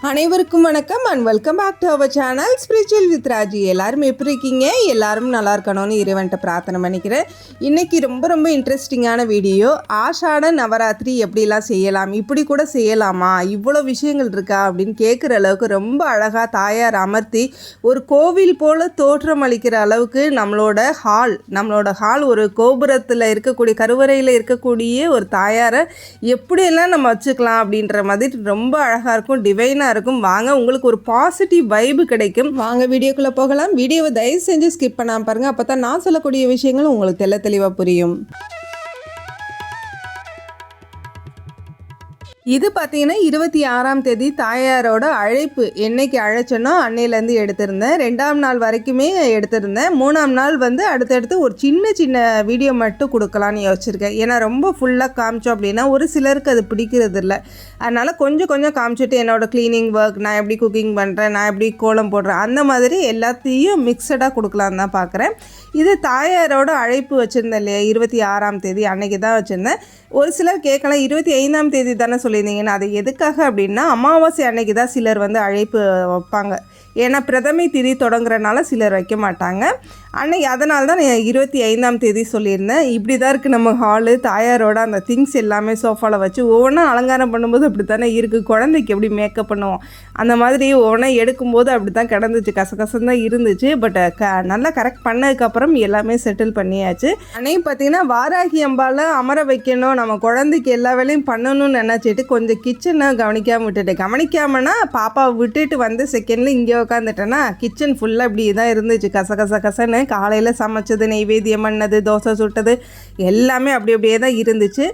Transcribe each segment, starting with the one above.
அனைவருக்கும் வணக்கம் and welcome back to our channel spiritual with Raji. எல்லாரும் எப்படி இருக்கீங்க? எல்லாரும் நல்லா இருக்கணும்னு இறைவன்ட்ட பிரார்த்தனை பண்ணிக்கிறேன். இன்றைக்கி ரொம்ப இன்ட்ரெஸ்டிங்கான வீடியோ. ஆஷாட நவராத்திரி எப்படிலாம் செய்யலாம், இப்படி கூட செய்யலாமா, இவ்வளோ விஷயங்கள் இருக்கா அப்படின்னு கேட்குற அளவுக்கு ரொம்ப அழகாக தாயார் அமர்த்தி ஒரு கோவில் போல் தோற்றம் அளிக்கிற அளவுக்கு நம்மளோட ஹால் ஒரு கோபுரத்தில் இருக்கக்கூடிய கருவறையில் இருக்கக்கூடிய ஒரு தாயாரை எப்படியெல்லாம் நம்ம வச்சுக்கலாம் அப்படின்ற மாதிரி ரொம்ப அழகாக இருக்கும், டிவைனாக இருக்கும். வாங்க, உங்களுக்கு ஒரு பாசிட்டிவ் வைபு கிடைக்கும். வாங்க வீடியோக்குள்ளே போகலாம். வீடியோவை தயவு செஞ்சு ஸ்கிப் பண்ணாமல் பாருங்கள். அப்போ தான் நான் சொல்லக்கூடிய விஷயங்களும் உங்களுக்கு தெளிவாக புரியும். இது பார்த்தீங்கன்னா 26ஆம் தேதி தாயாரோட அழைப்பு என்னைக்கு அழைச்சனோ அன்னையிலேருந்து எடுத்திருந்தேன். 2ஆம் நாள் வரைக்குமே எடுத்திருந்தேன். 3ஆம் நாள் அடுத்தடுத்து ஒரு சின்ன வீடியோ மட்டும் கொடுக்கலான்னு யோசிச்சிருக்கேன். ஏன்னா ரொம்ப ஃபுல்லாக காமிச்சோம் அப்படின்னா ஒரு சிலருக்கு அது பிடிக்கிறது இல்லை. அதனால் கொஞ்சம் காமிச்சிட்டு என்னோடய க்ளீனிங் ஒர்க், நான் எப்படி குக்கிங் பண்ணுறேன், நான் எப்படி கோலம் போடுறேன், அந்த மாதிரி எல்லாத்தையும் மிக்சடாக கொடுக்கலான்னு தான் பார்க்குறேன். இது தாயாரோட அழைப்பு வச்சுருந்தேன் இல்லையா, 26ஆம் தேதி அன்னைக்கு தான் வச்சுருந்தேன். ஒரு சிலர் கேட்கலாம் 25ஆம் தேதி தானே சொல்லியிருந்தீங்கன்னா, அது எதுக்காக அப்படின்னா அமாவாசை அன்னைக்கு தான் சிலர் அழைப்பு வைப்பாங்க. ஏன்னா பிரதமை திதி தொடங்குறனால சிலர் வைக்க மாட்டாங்க அன்னைக்கு. அதனால தான் நான் 25ஆம் தேதி சொல்லியிருந்தேன். இப்படி தான் இருக்குது நம்ம ஹாலு. தாயாரோட அந்த திங்ஸ் எல்லாமே சோஃபாவில் வச்சு ஒவ்வொன்றா அலங்காரம் பண்ணும்போது அப்படி தானே இருக்குது. குழந்தைக்கு எப்படி மேக்கப் பண்ணுவோம் அந்த மாதிரி ஒவ்வொன்றா எடுக்கும்போது அப்படி தான் கிடந்துச்சு, கசகசன்னு தான் இருந்துச்சு. பட் நல்லா கரெக்ட் பண்ணதுக்கப்புறம் எல்லாமே செட்டில் பண்ணியாச்சு. அன்னைக்கு பார்த்திங்கன்னா வாராகி அம்பால் அமர வைக்கணும், நம்ம குழந்தைக்கு எல்லா வேலையும் பண்ணணும்னு நினச்சிட்டு கொஞ்சம் கிச்சனை கவனிக்காமனா பாப்பாவை விட்டுட்டு செகண்டில் இங்கே உட்காந்துட்டேன்னா கிச்சன் ஃபுல்லாக இப்படி தான் இருந்துச்சு, கசகசன்னு. காலையில் சமைச்சது, நெய்வேத்தியம் பண்ணது, தோசை சுட்டது எல்லாமே அப்படியே தான் இருந்துச்சு.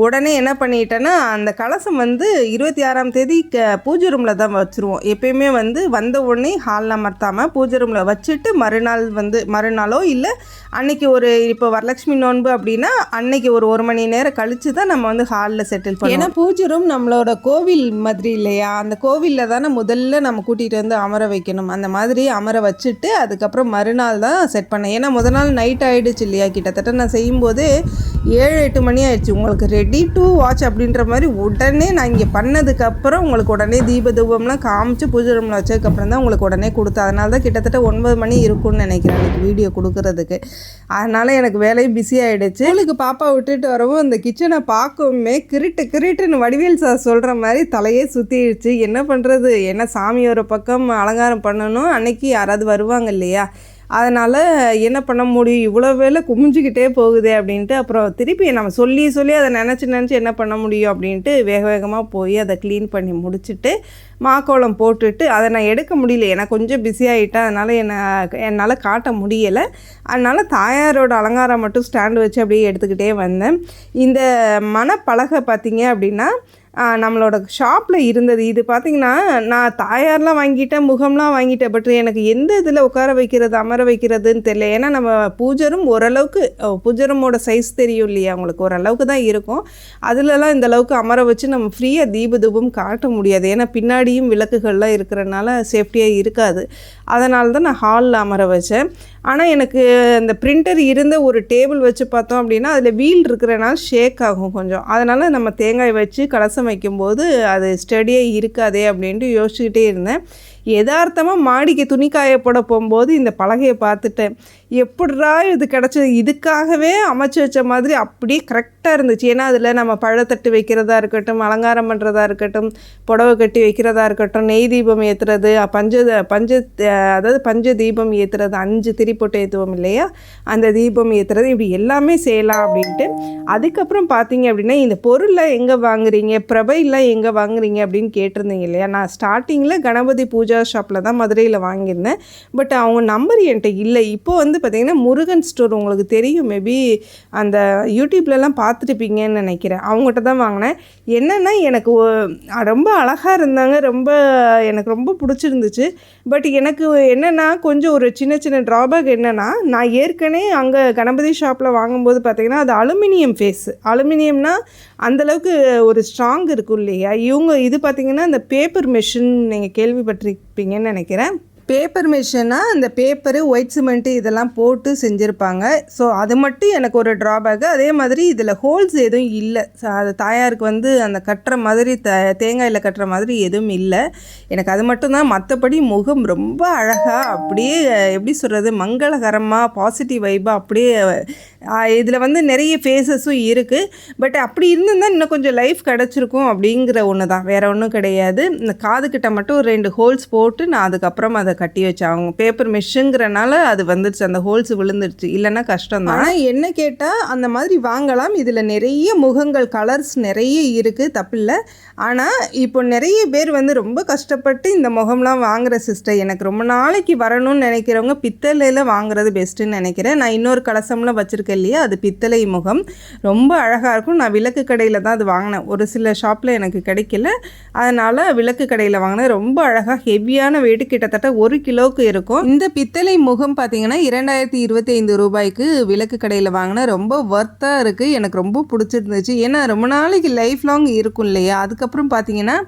உடனே என்ன பண்ணிட்டேன்னா, அந்த கலசம் 26ஆம் தேதி பூஜை ரூமில் தான் வச்சுருவோம். எப்பயுமே வந்த உடனே ஹாலில் அமர்த்தாமல் பூஜை ரூமில் வச்சுட்டு மறுநாளோ இல்லை அன்னைக்கு இப்போ வரலட்சுமி நோன்பு அப்படின்னா அன்னைக்கு ஒரு மணி நேரம் கழித்து தான் நம்ம ஹாலில் செட்டில் பண்ணுவோம். ஏன்னா பூஜை ரூம் நம்மளோட கோவில் மாதிரி இல்லையா, அந்த கோவிலில் தானே முதல்ல நம்ம கூட்டிகிட்டு அமர வைக்கணும். அந்த மாதிரி அமர வச்சுட்டு அதுக்கப்புறம் மறுநாள் தான் செட் பண்ணேன். ஏன்னா முதல் நாள் நைட் ஆகிடுச்சு இல்லையா, கிட்டத்தட்ட நான் செய்யும்போது 7-8 மணி ஆயிடுச்சு. உங்களுக்கு ரெடி டு வாட்ச் அப்படின்ற மாதிரி உடனே நான் இங்கே பண்ணதுக்கப்புறம் உங்களுக்கு உடனே தூபம்லாம் காமிச்சு பூஜை ரூமில் வச்சதுக்கப்புறம் தான் உங்களுக்கு உடனே கொடுத்தேன். அதனால தான் கிட்டத்தட்ட 9 மணி இருக்கும்னு நினைக்கிறேன் எனக்கு வீடியோ கொடுக்குறதுக்கு. அதனால் எனக்கு வேலையும் பிஸி ஆகிடுச்சு. உங்களுக்கு பாப்பா விட்டுட்டு வரவும் இந்த கிச்சனை பார்க்கவுமே கிருட்டுன்னு வடிவேல் சார் சொல்கிற மாதிரி தலையே சுற்றிடுச்சு. என்ன பண்ணுறது, என்ன சாமி ஒரு பக்கம் அலங்காரம் பண்ணணும், அன்னைக்கு யாராவது வருவாங்க இல்லையா, அதனால் என்ன பண்ண முடியும், இவ்வளோ வேலை குமிஞ்சிக்கிட்டே போகுது அப்படின்ட்டு அப்புறம் திருப்பி நம்ம சொல்லி அதை நினச்சி என்ன பண்ண முடியும் அப்படின்ட்டு வேகமாக போய் அதை க்ளீன் பண்ணி முடிச்சுட்டு மாக்கோளம் போட்டுட்டு அதை நான் எடுக்க முடியல. எனக்கு கொஞ்சம் பிஸியாகிட்டேன், அதனால் என்னால் காட்ட முடியலை. அதனால் தாயாரோட அலங்காரம் மட்டும் ஸ்டாண்டு வச்சு அப்படியே எடுத்துக்கிட்டே வந்தேன். இந்த மணப்பலகை பார்த்திங்க அப்படின்னா நம்மளோட ஷாப்பில் இருந்தது. இது பார்த்திங்கன்னா நான் தாயார்லாம் வாங்கிட்டேன், முகம்லாம் வாங்கிட்டேன். பட் எனக்கு எந்த இதில் உட்கார வைக்கிறது அமர வைக்கிறதுன்னு தெரியல. ஏன்னா நம்ம பூஜரும் ஓரளவுக்கு பூஜரமோட சைஸ் தெரியும் இல்லையா, உங்களுக்கு ஓரளவுக்கு தான் இருக்கும். அதிலலாம் இந்த அளவுக்கு அமர வச்சு நம்ம ஃப்ரீயாக தூபம் காட்ட முடியாது. ஏன்னா பின்னாடியும் விளக்குகள்லாம் இருக்கிறனால சேஃப்டியாக இருக்காது. அதனால தான் நான் ஹாலில் அமர வச்சேன். ஆனால் எனக்கு அந்த பிரிண்டர் இருந்த ஒரு டேபிள் வச்சு பார்த்தோம் அப்படின்னா அதில் வீல் இருக்கிறனால ஷேக் ஆகும் கொஞ்சம். அதனால் நம்ம தேங்காய் வச்சு கலசம் வைக்கும்போது அது ஸ்டடியாக இருக்காதே அப்படின்ட்டு யோசிச்சுக்கிட்டே இருந்தேன். யதார்த்தமாக மாடிக்கு துணி காய போட போகும்போது இந்த பலகையை பார்த்துட்டேன். எப்படிரா இது கிடச்சது, இதுக்காகவே அமைச்சு வச்ச மாதிரி அப்படியே கரெக்டாக இருந்துச்சு. ஏன்னா அதில் நம்ம பழத்தட்டு வைக்கிறதா இருக்கட்டும், அலங்காரம் பண்ணுறதா இருக்கட்டும், புடவை கட்டி வைக்கிறதா இருக்கட்டும், நெய் தீபம் ஏற்றுறது, பஞ்ச தீபம் ஏற்றுறது, 5 திரி போட்டு ஏற்றுவோம் இல்லையா, அந்த தீபம் ஏற்றுறது, இப்படி எல்லாமே செய்யலாம் அப்படின்ட்டு. அதுக்கப்புறம் பார்த்தீங்க அப்படின்னா இந்த பொருளெலாம் எங்கே வாங்குறீங்க, பிரபைலாம் எங்கே வாங்குறீங்க அப்படின்னு கேட்டிருந்தீங்க இல்லையா. நான் ஸ்டார்டிங்கில் கணபதி பூஜா ஷாப்பில் தான் மதுரையில் வாங்கியிருந்தேன். பட் அவங்க நம்பர் என்கிட்ட இல்லை. இப்போது பார்த்திங்கன்னா முருகன் ஸ்டோர் உங்களுக்கு தெரியும், மேபி அந்த யூடியூப்லலாம் பார்த்துட்டுப்பீங்கன்னு நினைக்கிறேன். அவங்ககிட்ட தான் வாங்கினேன். என்னென்னா எனக்கு ரொம்ப அழகாக இருந்தாங்க, எனக்கு ரொம்ப பிடிச்சிருந்துச்சு. பட் எனக்கு என்னென்னா கொஞ்சம் ஒரு சின்ன ட்ராபேக் என்னென்னா, நான் ஏற்கனவே அங்கே கணபதி ஷாப்பில் வாங்கும்போது பார்த்திங்கன்னா அது அலுமினியம் ஃபேஸு. அலுமினியம்னா அந்தளவுக்கு ஒரு ஸ்ட்ராங் இருக்கும் இல்லையா. இது பார்த்திங்கன்னா இந்த பேப்பர் மெஷின் நீங்கள் கேள்விப்பட்டிருப்பீங்கன்னு நினைக்கிறேன். பேப்பர் மிஷினா அந்த பேப்பரு ஒயிட் சிமெண்ட்டு இதெல்லாம் போட்டு செஞ்சுருப்பாங்க. ஸோ அது மட்டும் எனக்கு ஒரு ட்ராபேக்கு. அதே மாதிரி இதில் ஹோல்ஸ் எதுவும் இல்லை. அது தாயாருக்கு வந்து அந்த கட்டுற மாதிரி தேங்காயில் கட்டுற மாதிரி எதுவும் இல்லை. எனக்கு அது மட்டும்தான். மற்றபடி முகம் ரொம்ப அழகாக அப்படியே எப்படி சொல்கிறது, மங்களகரமாக பாசிட்டிவ் வைப்பாக அப்படியே. இதில் வந்து நிறைய ஃபேஸஸும் இருக்குது. பட் அப்படி இருந்திருந்தால் இன்னும் கொஞ்சம் லைஃப் கிடச்சிருக்கும் அப்படிங்கிற ஒன்று தான், வேறு ஒன்றும் கிடையாது. இந்த காதுகிட்ட மட்டும் ஒரு 2 ஹோல்ஸ் போட்டு நான் அதுக்கப்புறம் அதை கட்டி வச்சேன். அவங்க பேப்பர் மெஷ்ஷுங்கிறனால அது வந்துடுச்சு, அந்த ஹோல்ஸ் விழுந்துடுச்சு. இல்லைன்னா கஷ்டம் தான். ஆனால் என்ன கேட்டால் அந்த மாதிரி வாங்கலாம். இதில் நிறைய முகங்கள் கலர்ஸ் நிறைய இருக்குது, தப்பில்லை. ஆனால் இப்போ நிறைய பேர் வந்து ரொம்ப கஷ்டப்பட்டு இந்த முகம்லாம் வாங்குகிற சிஸ்டர். எனக்கு ரொம்ப நாளைக்கு வரணும்னு நினைக்கிறவங்க பித்தளையில் வாங்குறது பெஸ்ட்டுன்னு நினைக்கிறேன். நான் இன்னொரு கலசம்லாம் வச்சுருக்கேன் இல்லையா, அது பித்தளை முகம், ரொம்ப அழகாக இருக்கும். நான் விளக்கு கடையில் தான் அது வாங்கினேன். ஒரு சில ஷாப்பில் எனக்கு கிடைக்கல, அதனால் விளக்கு கடையில் வாங்கினேன். ரொம்ப அழகாக ஹெவியான வெயிட், கிட்டத்தட்ட 1 கிலோவுக்கு இருக்கும். இந்த பித்தளை முகம் பார்த்தீங்கன்னா 2025 ரூபாய்க்கு விளக்கு கடையில் வாங்கினேன். ரொம்ப ஒர்த்தாக இருக்குது, எனக்கு ரொம்ப பிடிச்சிருந்துச்சு. ஏன்னா ரொம்ப நாளைக்கு லைஃப் லாங் இருக்கும் இல்லையா. அதுக்கப்புறம் பார்த்தீங்கன்னா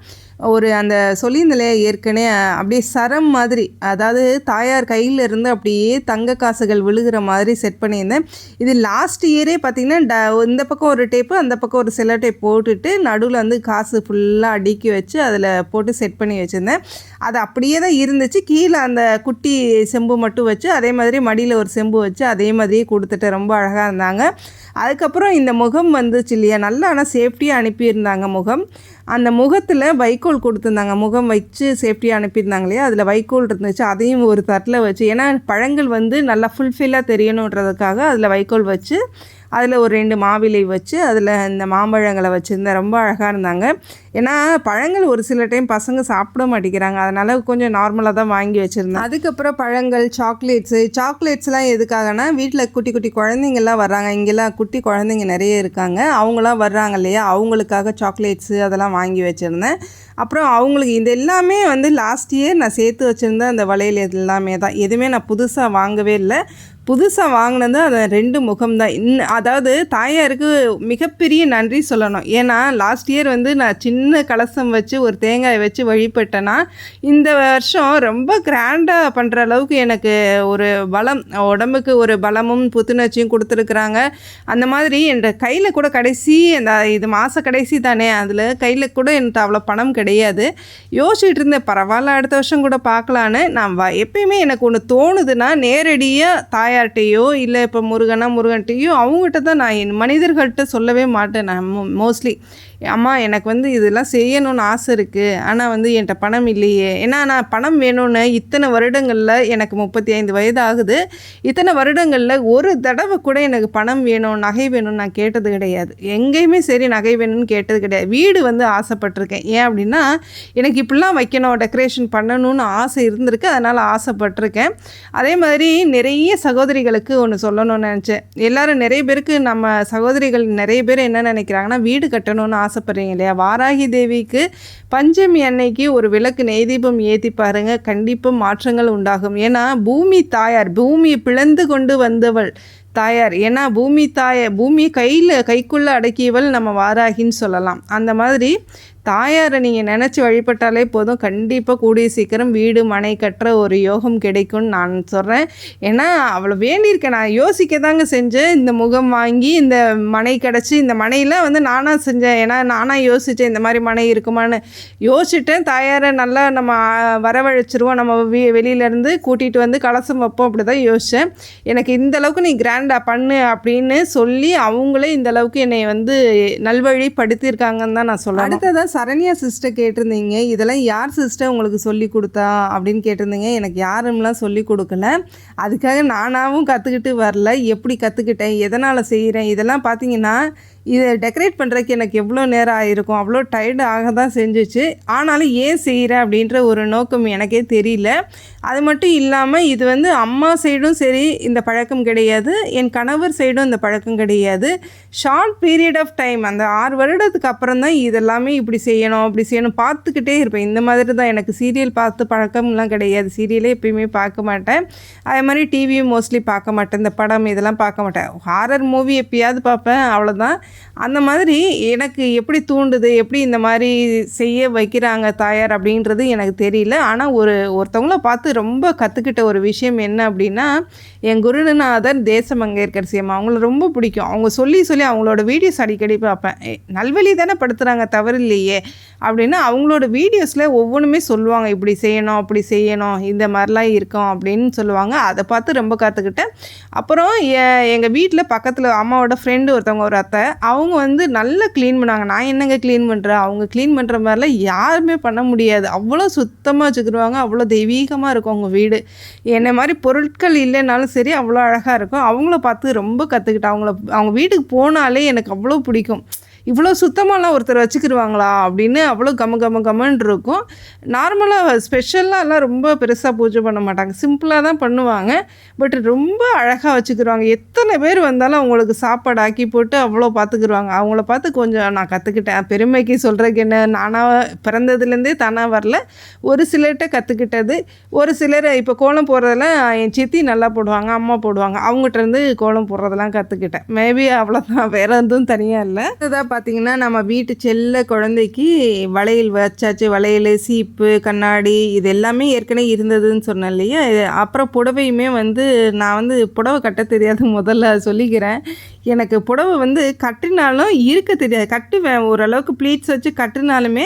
ஒரு அந்த சொல்லியிருந்தலையா ஏற்கனவே, அப்படியே சரம் மாதிரி, அதாவது தாயார் கையில் இருந்து அப்படியே தங்க காசுகள் விழுகிற மாதிரி செட் பண்ணியிருந்தேன். இது லாஸ்ட் இயரே பார்த்திங்கன்னா இந்த பக்கம் ஒரு டேப்பு, அந்த பக்கம் ஒரு செல்லோ டேப் போட்டுட்டு நடுவில் வந்து காசு ஃபுல்லாக அடுக்கி வச்சு அதில் போட்டு செட் பண்ணி வச்சுருந்தேன். அது அப்படியே தான் இருந்துச்சு. கீழே அந்த குட்டி செம்பு மட்டும் வச்சு, அதே மாதிரி மடியில் ஒரு செம்பு வச்சு அதே மாதிரியே கொடுத்துட்டு ரொம்ப அழகாக இருந்தாங்க. அதுக்கப்புறம் இந்த முகம் வந்துச்சு இல்லையா, நல்லா ஆனால் சேஃப்டியாக அனுப்பியிருந்தாங்க முகம். அந்த முகத்தில் வைக்கோல் கொடுத்துருந்தாங்க, முகம் வச்சு சேஃப்டியாக அனுப்பியிருந்தாங்க இல்லையா, அதில் வைக்கோல் இருந்துச்சு. அதையும் ஒரு தட்டில் வச்சு, ஏன்னா பழங்கள் வந்து நல்லா ஃபுல்ஃபில்லாக தெரியணுன்றதுக்காக அதில் வைக்கோல் வச்சு, அதில் ஒரு 2 மாவிலை வச்சு, அதில் இந்த மாம்பழங்களை வச்சுருந்தேன். ரொம்ப அழகாக இருந்தாங்க. ஏன்னா பழங்கள் ஒரு சில டைம் பசங்க சாப்பிட மாட்டேங்கிறாங்க, அதனால் கொஞ்சம் நார்மலாக தான் வாங்கி வச்சுருந்தேன். அதுக்கப்புறம் பழங்கள், சாக்லேட்ஸ்லாம் எதுக்காகனா, வீட்டில் குட்டி குட்டி குழந்தைங்கள்லாம் வர்றாங்க. இங்கெல்லாம் குட்டி குழந்தைங்க நிறைய இருக்காங்க, அவங்களாம் வர்றாங்க இல்லையா, அவங்களுக்காக சாக்லேட்ஸு அதெல்லாம் வாங்கி வச்சுருந்தேன். அப்புறம் அவங்களுக்கு இது எல்லாமே வந்து லாஸ்ட் இயர் நான் சேர்த்து வச்சுருந்தேன். அந்த வளையல் எல்லாமே தான், எதுவுமே நான் புதுசாக வாங்கவே இல்லை. புதுசாக வாங்கினது அந்த 2 முகம்தான். அதாவது தாயாருக்கு மிகப்பெரிய நன்றி சொல்லணும். ஏன்னா லாஸ்ட் இயர் வந்து நான் சின்ன கலசம் வச்சு ஒரு தேங்காய் வச்சு வழிபட்டேன்னா, இந்த வருஷம் ரொம்ப கிராண்டாக பண்ணுற அளவுக்கு எனக்கு ஒரு பலம், உடம்புக்கு ஒரு பலமும் புத்துணர்ச்சியும் கொடுத்துருக்குறாங்க. அந்த மாதிரி என் கையில் கூட கடைசி அந்த இது மாத கடைசி தானே, அதில் கையில் கூட எனக்கு அவ்வளோ பணம் கிடையாது. யோசிச்சுட்டு இருந்தேன், பரவாயில்ல அடுத்த வருஷம் கூட பார்க்கலான்னு. நான் எப்பயுமே எனக்கு ஒன்று தோணுதுன்னா நேரடியாக தாயார்கிட்டையோ இல்லை இப்போ முருகன்கிட்டையோ அவங்ககிட்ட தான் நான் மனிதர்கள்ட்ட சொல்லவே மாட்டேன். நான் மோஸ்ட்லி அம்மா எனக்கு வந்து இதெல்லாம் செய்யணும்னு ஆசை இருக்குது, ஆனால் வந்து என்கிட்ட பணம் இல்லையே. ஏன்னா நான் பணம் வேணும்னு இத்தனை வருடங்களில், எனக்கு 35 வயது ஆகுது, இத்தனை வருடங்களில் ஒரு தடவை கூட எனக்கு பணம் வேணும், நகை வேணும்னு நான் கேட்டது கிடையாது. எங்கேயுமே சரி நகை வேணும்னு கேட்டது கிடையாது. வீடு வந்து ஆசைப்பட்டிருக்கேன். ஏன் அப்படின்னா எனக்கு இப்படிலாம் வைக்கணும், டெக்கரேஷன் பண்ணணும்னு ஆசை இருந்திருக்கு, அதனால் ஆசைப்பட்டிருக்கேன். அதே மாதிரி நிறைய சகோதரிகளுக்கு ஒன்று சொல்லணும்னு நினச்சேன். எல்லோரும் நிறைய பேருக்கு, நம்ம சகோதரிகள் நிறைய பேர் என்ன நினைக்கிறாங்கன்னா, வீடு கட்டணும்னு ஆசைப்படுறீங்க இல்லையா, வாராகி தேவிக்கு பஞ்சமி அன்னைக்கு ஒரு விளக்கு நெய் தீபம் ஏற்றி பாருங்கள், கண்டிப்பாக மாற்றங்கள் உண்டாகும். ஏன்னா பூமி தாயார், பூமியை பிளந்து கொண்டு வந்தவள் தாயார். ஏன்னா பூமி கைக்குள்ளே அடக்கியவள் நம்ம வாராகின்னு சொல்லலாம். அந்த மாதிரி தாயாரை நீங்கள் நினச்சி வழிபட்டாலே போதும், கண்டிப்பாக கூடிய சீக்கிரம் வீடு மனை கட்டுற ஒரு யோகம் கிடைக்கும்னு நான் சொல்கிறேன். ஏன்னா அவ்வளோ வேண்டியிருக்கேன். நான் யோசிக்க தாங்க செஞ்சேன், இந்த முகம் வாங்கி இந்த மனை கிடச்சி, இந்த மனையில் வந்து நானாக செஞ்சேன். ஏன்னா நானாக யோசித்தேன் இந்த மாதிரி மனை இருக்குமான்னு யோசிச்சிட்டேன். தாயாரை நல்லா நம்ம வரவழைச்சிருவோம், நம்ம வெளியிலேருந்து கூட்டிகிட்டு வந்து கலசம் வைப்போம், அப்படி தான் யோசித்தேன். எனக்கு இந்தளவுக்கு நீ கிராண்டாக பண்ணு அப்படின்னு சொல்லி அவங்களே இந்தளவுக்கு என்னை வந்து நல்வழிப்படுத்தியிருக்காங்கன்னு தான் நான் சொல்கிறேன். அடுத்ததான் சரண்யா சிஸ்டர் கேட்டிருந்தீங்க, இதெல்லாம் யார் சிஸ்டர் உங்களுக்கு சொல்லி கொடுத்தா அப்படின்னு கேட்டிருந்தீங்க. எனக்கு யாரும்லாம் சொல்லி கொடுக்கல, அதுக்காக நானாகவும் கற்றுக்கிட்டு வரல. எப்படி கற்றுக்கிட்டேன், எதனால் செய்கிறேன், இதெல்லாம் பார்த்தீங்கன்னா இதை டெக்கரேட் பண்ணுறதுக்கு எனக்கு எவ்வளோ நேரம் ஆகிருக்கும், அவ்வளோ டயர்டு ஆக தான் செஞ்சிச்சு. ஆனாலும் ஏன் செய்கிறேன் அப்படின்ற ஒரு நோக்கம் எனக்கே தெரியல. அது மட்டும் இல்லாமல் இது வந்து அம்மா சைடும் சரி இந்த பழக்கம் கிடையாது, என் கணவர் சைடும் இந்த பழக்கம் கிடையாது. ஷார்ட் பீரியட் ஆஃப் டைம், அந்த 6 வருடத்துக்கு அப்புறம் தான் இதெல்லாமே இப்படி செய்யணும் அப்படி செய்யணும் பார்த்துக்கிட்டே இருப்பேன். இந்த மாதிரி தான். எனக்கு சீரியல் பார்த்து பழக்கம்லாம் கிடையாது. சீரியலே எப்பயுமே பார்க்க மாட்டேன். அதே மாதிரி டிவியும் மோஸ்ட்லி பார்க்க மாட்டேன். இந்த படம் இதெல்லாம் பார்க்க மாட்டேன். ஹாரர் மூவி எப்பயாவது பார்ப்பேன், அவ்வளோதான். அந்த மாதிரி எனக்கு எப்படி தூண்டுது, எப்படி இந்த மாதிரி செய்ய வைக்கிறாங்க தாயார் அப்படின்றது எனக்கு தெரியல. ஆனால் ஒருத்தவங்கள பார்த்து ரொம்ப கற்றுக்கிட்ட ஒரு விஷயம் என்ன அப்படின்னா, என் குருநாதர் தேசமங்கையர்கரசி அம்மா, அவங்கள ரொம்ப பிடிக்கும். அவங்க சொல்லி அவங்களோட வீடியோஸ் அடிக்கடி பார்ப்பேன். நல்வழி தானே படுத்துகிறாங்க, தவறு இல்லையே அப்படின்னா அவங்களோட வீடியோஸில் ஒவ்வொன்றுமே சொல்லுவாங்க, இப்படி செய்யணும் அப்படி செய்யணும், இந்த மாதிரிலாம் இருக்கும் அப்படின்னு சொல்லுவாங்க. அதை பார்த்து ரொம்ப கற்றுக்கிட்டேன். அப்புறம் எங்கள் வீட்டில் பக்கத்தில் அம்மாவோட ஃப்ரெண்டு ஒருத்தவங்க, ஒரு அத்தை, அவங்க வந்து நல்லா க்ளீன் பண்ணாங்க. நான் என்னங்க க்ளீன் பண்ணுறேன், அவங்க க்ளீன் பண்ணுற மாதிரிலாம் யாருமே பண்ண முடியாது. அவ்வளோ சுத்தமாக வச்சுக்கிடுவாங்க, அவ்வளோ தெய்வீகமாக இருக்கும் அவங்க வீடு. என்னை மாதிரி பொருட்கள் இல்லைனாலும் சரி அவ்வளோ அழகாக இருக்கும். அவங்கள பார்த்து ரொம்ப கற்றுக்கிட்டேன். அவங்க வீட்டுக்கு போனாலே எனக்கு அவ்வளோ பிடிக்கும். இவ்வளோ சுத்தமாலாம் ஒருத்தர் வச்சுக்கிடுவாங்களா அப்படின்னு அவ்வளோ கம்மன்னு இருக்கும். நார்மலாக ஸ்பெஷலாலாம் ரொம்ப பெருசாக பூஜை பண்ண மாட்டாங்க, சிம்பிளாக தான் பண்ணுவாங்க. பட் ரொம்ப அழகாக வச்சுக்கிடுவாங்க. எத்தனை பேர் வந்தாலும் அவங்களுக்கு சாப்பாடு ஆக்கி போட்டு அவ்வளோ பார்த்துக்கிடுவாங்க. அவங்கள பார்த்து கொஞ்சம் நான் கற்றுக்கிட்டேன். பெருமைக்கு சொல்கிறதுக்கு என்ன, நானாக பிறந்ததுலேருந்தே தானாக வரல, ஒரு சிலர்கிட்ட கற்றுக்கிட்டது. ஒரு சிலர் இப்போ கோலம் போடுறதெல்லாம் என் சித்தி நல்லா போடுவாங்க, அம்மா போடுவாங்க, அவங்ககிட்டருந்து கோலம் போடுறதெல்லாம் கற்றுக்கிட்டேன். மேபி அவ்வளோதான், வேறு எதுவும் தனியாக இல்லை. அதுதான் பார்த்திங்கன்னா நம்ம வீட்டு செல்ல குழந்தைக்கு வளையல் வச்சாச்சு. வளையல், சீப்பு, கண்ணாடி இது எல்லாமே ஏற்கனவே இருந்ததுன்னு சொன்னேன் இல்லையா. அப்புறம் புடவையுமே வந்து நான் வந்து புடவை கட்ட தெரியாது, முதல்ல சொல்லிக்கிறேன். எனக்கு புடவை வந்து கட்டினாலும் இருக்க தெரியாது. கட்டுவேன், ஓரளவுக்கு ப்ளீட்ஸ் வச்சு கட்டினாலுமே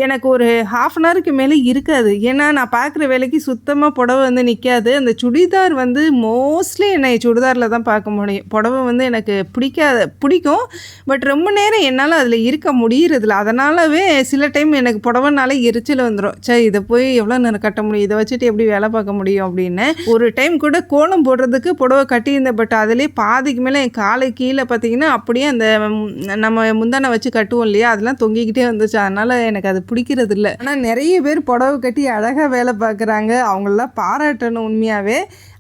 எனக்கு ஒரு 1/2 அன் ஹவருக்கு மேலே இருக்காது. ஏன்னா நான் பார்க்குற வேலைக்கு சுத்தமாக புடவை வந்து நிற்காது. அந்த சுடிதார் வந்து மோஸ்ட்லி என்னை சுடிதாரில் தான் பார்க்க முடியும். புடவை வந்து எனக்கு பிடிக்கும். பட் ரொம்ப நேரம் என்னால் அதில் இருக்க முடியறதில்ல. அதனாலவே சில டைம் எனக்கு புடவைனால எரிச்சல் வந்துடும். சரி, இதை போய் எவ்வளோ நேரம் கட்ட முடியும், இதை வச்சுட்டு எப்படி வேலை பார்க்க முடியும் அப்படின்னு. ஒரு டைம் கூட கோலம் போடுறதுக்கு புடவை கட்டியிருந்தேன். பட் அதிலே பாதிக்கு மேலே என் காலை கீழே பார்த்திங்கன்னா அப்படியே அந்த நம்ம முந்தானை வச்சு கட்டுவோம் இல்லையா, அதெல்லாம் தொங்கிக்கிட்டே வந்துச்சு. அதனால் எனக்கு அது பிடிக்கிறது இல்லை. ஆனால் நிறைய பேர் புடவை கட்டி அழகாக வேலை பார்க்குறாங்க. அவங்களெலாம் பாராட்டணும் உண்மையாகவே.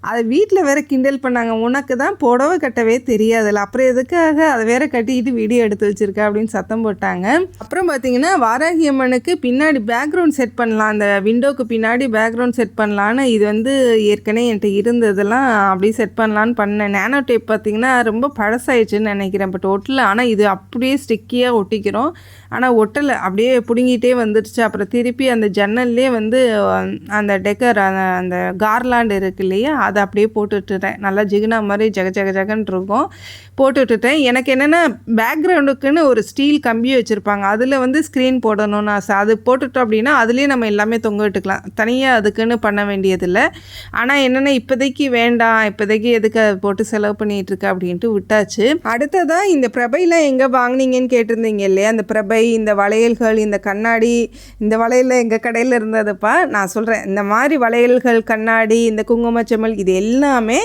அதை வீட்டில் வேறு கிண்டல் பண்ணாங்க, உனக்கு தான் புடவை கட்டவே தெரியாதுல்ல, அப்புறம் எதுக்காக அதை வேற கட்டிக்கிட்டு வீடியோ எடுத்து வச்சுருக்க அப்படின்னு சத்தம் போட்டாங்க. அப்புறம் பார்த்திங்கன்னா வாராகி அம்மனுக்கு பின்னாடி பேக்ரவுண்ட் செட் பண்ணலாம், அந்த விண்டோவுக்கு பின்னாடி பேக்ரவுண்ட் செட் பண்ணலான்னு இது வந்து ஏற்கனவே என்கிட்ட இருந்ததெல்லாம் அப்படியே செட் பண்ணலான்னு பண்ணேன். நேனோ டேப் பார்த்திங்கன்னா ரொம்ப பழசாயிடுச்சுன்னு நினைக்கிறேன். பட் ஒட்டலை. ஆனால் இது அப்படியே ஸ்டிக்கியாக ஒட்டிக்கிறோம். ஆனால் ஒட்டலை, அப்படியே பிடுங்கிட்டே வந்துடுச்சு. அப்புறம் திருப்பி அந்த ஜன்னல்லே வந்து அந்த டெக்கர் அந்த கார்லாண்ட் இருக்கு இல்லையா, அதை அப்படியே போட்டு விட்டுட்டேன். நல்லா ஜிகுனா மாதிரி ஜகன்னு இருக்கும், போட்டு விட்டுட்டேன். எனக்கு என்னென்னா பேக்ரவுண்டுக்குன்னு ஒரு ஸ்டீல் கம்பி வச்சுருப்பாங்க, அதில் வந்து ஸ்க்ரீன் போடணும்னு ஆசை. அது போட்டுட்டோம் அப்படின்னா அதுலேயே நம்ம எல்லாமே தொங்க விட்டுக்கலாம், தனியாக அதுக்குன்னு பண்ண வேண்டியதில்லை. ஆனால் என்னென்னா இப்போதைக்கு வேண்டாம், இப்போதைக்கு எதுக்கு அதை போட்டு செலவு பண்ணிகிட்ருக்க அப்படின்ட்டு விட்டாச்சு. அடுத்ததாக இந்த பிரபைலாம் எங்கே வாங்கினீங்கன்னு கேட்டிருந்தீங்க இல்லையா. அந்த பிரபை, இந்த வளையல்கள், இந்த கண்ணாடி, இந்த வளையல் எங்கள் கடையில் இருந்ததுப்பா. நான் சொல்கிறேன், இந்த மாதிரி வளையல்கள், கண்ணாடி, இந்த குங்குமச்செம்மல் இது எல்லாமே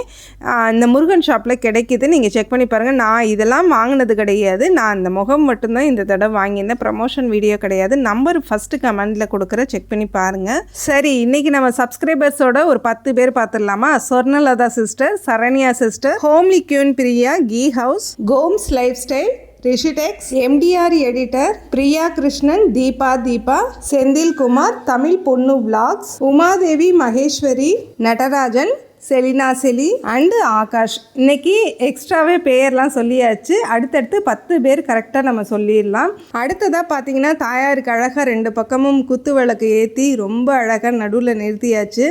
இந்த முருகன் ஷாப்பில் கிடைக்கிது. நீங்கள் செக் பண்ணி பாருங்கள். நான் இதெல்லாம் வாங்கினது கிடையாது. நான் இந்த முகம் மட்டும்தான் இந்த தடவை வாங்கியிருந்தேன். ப்ரமோஷன் வீடியோ கிடையாது. நம்பர் ஃபஸ்ட்டு கமெண்டில் கொடுக்குற, செக் பண்ணி பாருங்கள். சரி, இன்றைக்கி நம்ம சப்ஸ்கிரைபர்ஸோட ஒரு 10 பேர் பார்த்துடலாமா. Swarnalatha sister, Saranya sister, homely queen Priya, key house, கோம்ஸ் lifestyle, Rishitex, MTR editor, Priya Krishnan, Deepa, Senthil Kumar, Tamil பொண்ணு விளாக்ஸ், உமாதேவி மகேஸ்வரி, நடராஜன், செலினா செலி அண்டு ஆகாஷ். இன்றைக்கி எக்ஸ்ட்ராவே பேர்லாம் சொல்லியாச்சு. அடுத்தடுத்து 10 பேர் கரெக்டாக நம்ம சொல்லிடலாம். அடுத்ததாக பார்த்தீங்கன்னா தாயாருக்கு அழகாக 2 பக்கமும் குத்து விளக்கு ஏற்றி ரொம்ப அழகாக நடுவில் நிறுத்தியாச்சு.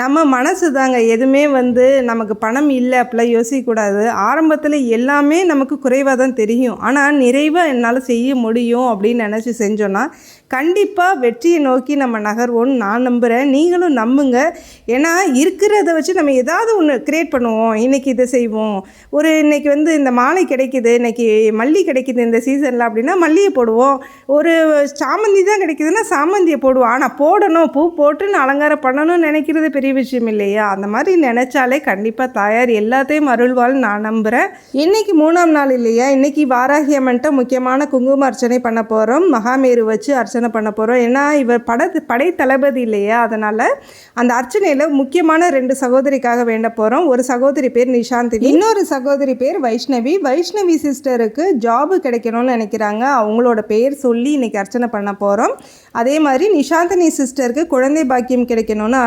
நம்ம மனசு தாங்க, எதுவுமே வந்து நமக்கு பணம் இல்லை அப்படிலாம் யோசிக்கக்கூடாது. ஆரம்பத்தில் எல்லாமே நமக்கு குறைவாக தான் தெரியும். ஆனால் நிறைவாக என்னால் செய்ய முடியும் அப்படின்னு நினச்சி செஞ்சோன்னா கண்டிப்பாக வெற்றியை நோக்கி நம்ம நகர்வோன்னு நான் நம்புகிறேன். நீங்களும் நம்புங்க. ஏன்னா இருக்கிறத வச்சு நம்ம ஏதாவது ஒன்று க்ரியேட் பண்ணுவோம். இன்றைக்கி இதை செய்வோம். இன்றைக்கி வந்து இந்த மாலை கிடைக்கிது, இன்றைக்கி மல்லி கிடைக்கிது இந்த சீசனில் அப்படின்னா மல்லியை போடுவோம். ஒரு சாமந்தி தான் கிடைக்கிதுன்னா சாமந்தியை போடுவோம். ஆனால் போடணும், பூ போட்டுன்னு அலங்காரம் பண்ணணும்னு நினைக்கிறது பெரிய விஷயம் இல்லையா. அந்த மாதிரி நினச்சாலே கண்டிப்பாக தாயார் எல்லாத்தையும் அருள்வாள்னு நான் நம்புகிறேன். இன்றைக்கி 3ஆம் நாள் இல்லையா. இன்றைக்கி வாராகி அம்மன்ட்ட முக்கியமான குங்கும அர்ச்சனை பண்ண போகிறோம். மகாமேரு வச்சு அர்ச்சனை பண்ண போகிறோம். ஏன்னா இவர் படை தளபதி இல்லையா, அதனால் அந்த அர்ச்சனையில் முக்கியமான 2 சகோதரி குழந்தைக்காக வேண்ட போகிறோம். ஒரு சகோதரி பேர் நிஷாந்தினி, இன்னொரு சகோதரி பேர் வைஷ்ணவி. வைஷ்ணவி சிஸ்டருக்கு ஜாபு கிடைக்கணும்னு நினைக்கிறாங்க. அவங்களோட பேர் சொல்லி இன்றைக்கி அர்ச்சனை பண்ண போகிறோம். அதே மாதிரி நிஷாந்தினி சிஸ்டருக்கு குழந்தை பாக்கியம் கிடைக்கணும்னு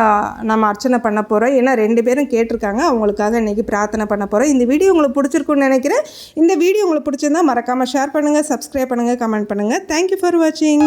நம்ம அர்ச்சனை பண்ண போகிறோம். ஏன்னா 2 பேரும் கேட்டிருக்காங்க. அவங்களுக்காக இன்றைக்கி பிரார்த்தனை பண்ண போகிறோம். இந்த வீடியோ உங்களுக்கு பிடிச்சிருக்குன்னு நினைக்கிறேன். இந்த வீடியோ உங்களுக்கு பிடிச்சிருந்தா மறக்காமல் ஷேர் பண்ணுங்கள், சப்ஸ்கிரைப் பண்ணுங்கள், கமெண்ட் பண்ணுங்கள். தேங்க்யூ ஃபார் வாட்சிங்.